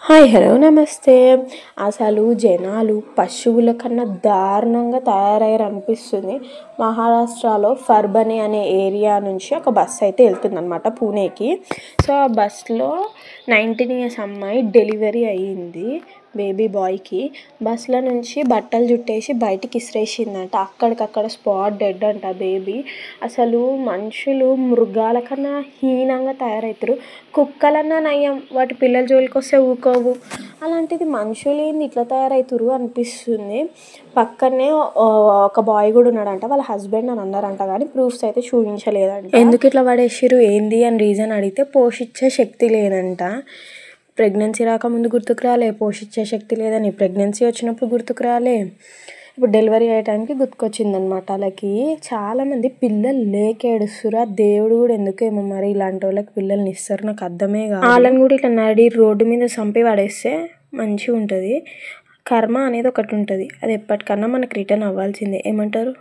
Hi hello నమస్తే. అసలు జనాలు పశువుల కన్నా దారుణంగా తయారయ్యారు అనిపిస్తుంది. మహారాష్ట్రలో పర్భని అనే ఏరియా నుంచి ఒక బస్సు అయితే వెళ్తుందన్నమాట పూణేకి. సో ఆ బస్సులో 19 ఇయర్స్ అమ్మాయి డెలివరీ అయ్యింది బేబీ బాయ్కి. బస్సులో నుంచి బట్టలు చుట్టేసి బయటికి ఇసిరేసిందంట. అక్కడికక్కడ స్పాట్ డెడ్ అంట బేబీ. అసలు మనుషులు మృగాల కన్నా హీనంగా తయారవుతారు. కుక్కలన్నా నయం, వాటి పిల్లల జోలికి వస్తే ఊకోవు. అలాంటిది మనుషులు ఏంది ఇట్లా తయారవుతారు అనిపిస్తుంది. పక్కనే ఒక బాయ్ కూడా ఉన్నాడంట. వాళ్ళ హస్బెండ్ అని అన్నారంట, కానీ ప్రూఫ్స్ అయితే చూపించలేదంట. ఎందుకు ఇట్లా పడేసిరు ఏంది అని రీజన్ అడిగితే పోషించే శక్తి లేదంట. ప్రెగ్నెన్సీ రాకముందు గుర్తుకు రాలే, పోషించే శక్తి లేదని ప్రెగ్నెన్సీ వచ్చినప్పుడు గుర్తుకు రాలే, ఇప్పుడు డెలివరీ అయ్యటానికి గుర్తుకొచ్చిందనమాట. వాళ్ళకి చాలామంది పిల్లలు లేక ఏడుస్తురు. ఆ దేవుడు కూడా ఎందుకేమో మరి ఇలాంటి వాళ్ళకి పిల్లల్ని ఇస్తారు, నాకు అర్థమే కాదు. వాళ్ళని కూడా ఇట్లా నడి రోడ్డు మీద చంపి పడేస్తే మంచిగా ఉంటుంది. కర్మ అనేది ఒకటి ఉంటుంది, అది ఎప్పటికన్నా మనకు రిటర్న్ అవ్వాల్సిందే. ఏమంటారు?